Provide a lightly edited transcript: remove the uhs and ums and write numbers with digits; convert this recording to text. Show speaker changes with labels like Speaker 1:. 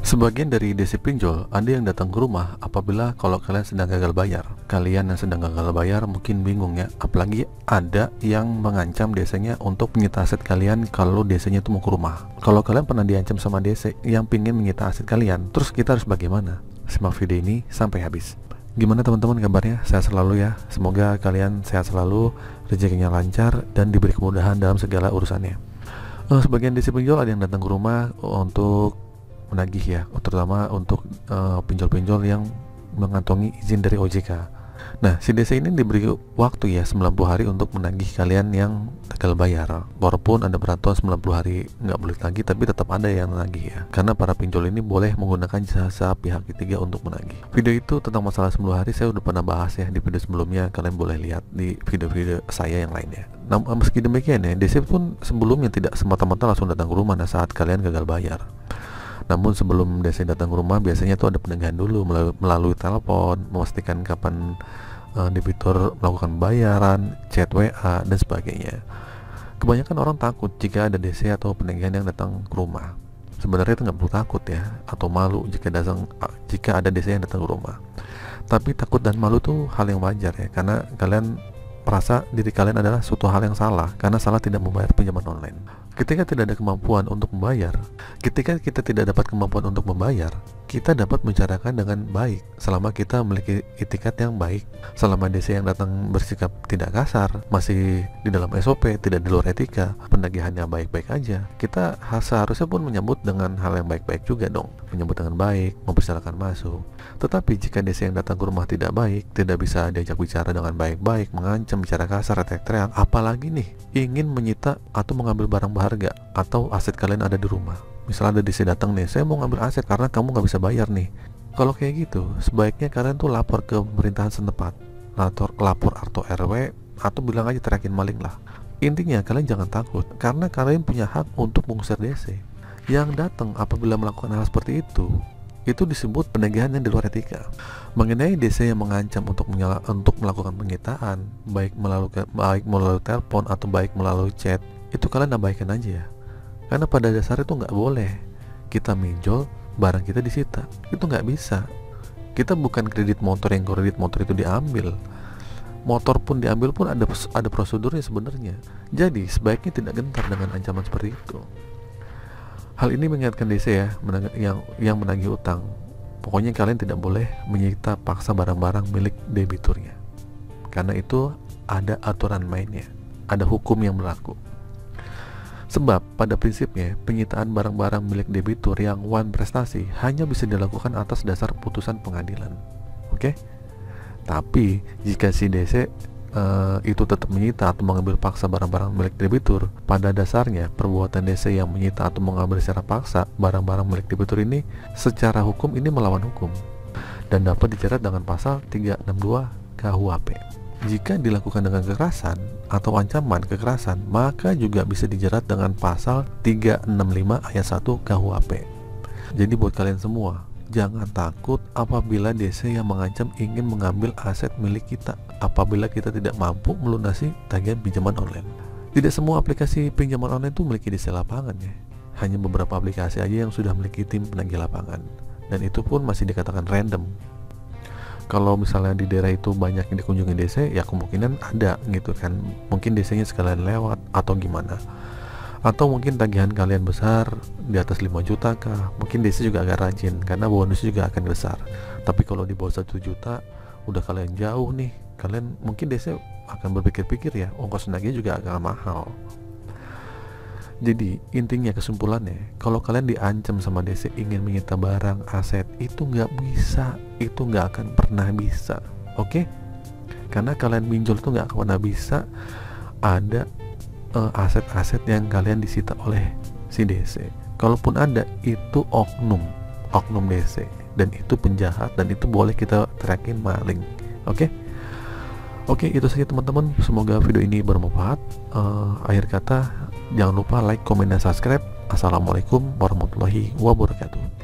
Speaker 1: Sebagian dari DC pinjol ada yang datang ke rumah apabila kalau kalian sedang gagal bayar. Kalian yang sedang gagal bayar mungkin bingung ya, apalagi ada yang mengancam DC-nya untuk menyita aset kalian kalau DC-nya itu mau ke rumah. Kalau kalian pernah diancam sama DC yang pingin menyita aset kalian, terus kita harus bagaimana? Simak video ini sampai habis. Gimana teman-teman kabarnya? Sehat selalu ya. Semoga kalian sehat selalu, rezekinya lancar, dan diberi kemudahan dalam segala urusannya. Sebagian DC pinjol ada yang datang ke rumah untuk menagih ya, terutama untuk pinjol-pinjol yang mengantongi izin dari OJK. Nah, si DC ini diberi waktu ya 90 hari untuk menagih kalian yang gagal bayar. Walaupun ada peraturan 90 hari nggak boleh lagi, tapi tetap ada yang menagih ya. Karena para pinjol ini boleh menggunakan jasa pihak ketiga untuk menagih. Video itu tentang masalah 10 hari saya udah pernah bahas ya di video sebelumnya. Kalian boleh lihat di video-video saya yang lainnya. Nah, meski demikian ya, DC pun sebelumnya tidak semata-mata langsung datang ke rumah saat kalian gagal bayar. Namun sebelum DC datang ke rumah biasanya tuh ada pendampingan dulu melalui telepon, memastikan kapan debitur melakukan bayaran, chat WA, dan sebagainya. Kebanyakan orang takut jika ada DC atau penagihan yang datang ke rumah. Sebenarnya itu nggak perlu takut ya, atau malu jika ada DC yang datang ke rumah. Tapi takut dan malu tuh hal yang wajar ya, karena kalian merasa diri kalian adalah suatu hal yang salah karena salah tidak membayar pinjaman online. Ketika tidak ada kemampuan untuk membayar, ketika kita tidak dapat kemampuan untuk membayar, kita dapat membicarakan dengan baik selama kita memiliki etikat yang baik. Selama DC yang datang bersikap tidak kasar, masih di dalam SOP, tidak di luar etika, penagihannya baik-baik aja, kita seharusnya pun menyambut dengan hal yang baik-baik juga dong, menyambut dengan baik, mempersilakan masuk. Tetapi jika DC yang datang ke rumah tidak baik, tidak bisa diajak bicara dengan baik-baik, mengancam, bicara kasar, teriak-teriak, apalagi nih ingin menyita atau mengambil barang berharga atau aset kalian ada di rumah. Misalnya ada DC datang nih, saya mau ngambil aset karena kamu nggak bisa bayar nih. Kalau kayak gitu, sebaiknya kalian tuh lapor ke pemerintahan setempat, lapor atau RW, atau bilang aja teriakin maling lah. Intinya kalian jangan takut, karena kalian punya hak untuk mengusir DC. Yang datang apabila melakukan hal seperti itu disebut penagihan yang di luar etika. Mengenai DC yang mengancam untuk melakukan penyitaan, baik melalui telepon atau baik melalui chat, itu kalian abaikan aja ya. Karena pada dasarnya itu nggak boleh kita minjol barang kita disita, itu nggak bisa. Kita bukan kredit motor yang kredit motor itu diambil, motor pun diambil pun ada prosedurnya sebenarnya. Jadi sebaiknya tidak gentar dengan ancaman seperti itu. Hal ini mengingatkan DC ya, yang menagih utang. Pokoknya kalian tidak boleh menyita paksa barang-barang milik debiturnya, karena itu ada aturan mainnya, ada hukum yang berlaku. Sebab pada prinsipnya penyitaan barang-barang milik debitur yang one prestasi hanya bisa dilakukan atas dasar putusan pengadilan. Oke? Tapi jika si DC itu tetap menyita atau mengambil paksa barang-barang milik debitur, pada dasarnya perbuatan DC yang menyita atau mengambil secara paksa barang-barang milik debitur ini secara hukum ini melawan hukum dan dapat dijerat dengan pasal 362 KUHP. Jika dilakukan dengan kekerasan atau ancaman kekerasan, maka juga bisa dijerat dengan pasal 365 ayat 1 KUHP. Jadi buat kalian semua, jangan takut apabila DC yang mengancam ingin mengambil aset milik kita apabila kita tidak mampu melunasi tagihan pinjaman online. Tidak semua aplikasi pinjaman online itu memiliki DC lapangan ya. Hanya beberapa aplikasi aja yang sudah memiliki tim penagih lapangan, dan itu pun masih dikatakan random. Kalau misalnya di daerah itu banyak yang dikunjungi DC, ya kemungkinan ada gitu kan. Mungkin DC-nya sekalian lewat atau gimana. Atau mungkin tagihan kalian besar di atas 5 juta kah, mungkin DC juga agak rajin karena bonusnya juga akan besar. Tapi kalau di bawah 1 juta udah kalian jauh nih, kalian mungkin DC akan berpikir-pikir ya, ongkos nagih juga agak mahal. Jadi intinya kesimpulannya, kalau kalian diancam sama DC ingin menyita barang aset, itu nggak bisa, itu nggak akan pernah bisa. Oke? Karena kalian minjol itu nggak akan pernah bisa ada aset-aset yang kalian disita oleh si DC. Kalaupun ada, itu oknum DC, dan itu penjahat, dan itu boleh kita teriakin maling. Oke, itu saja teman-teman. Semoga video ini bermanfaat. Akhir kata, jangan lupa like, komen, dan subscribe. Assalamualaikum warahmatullahi wabarakatuh.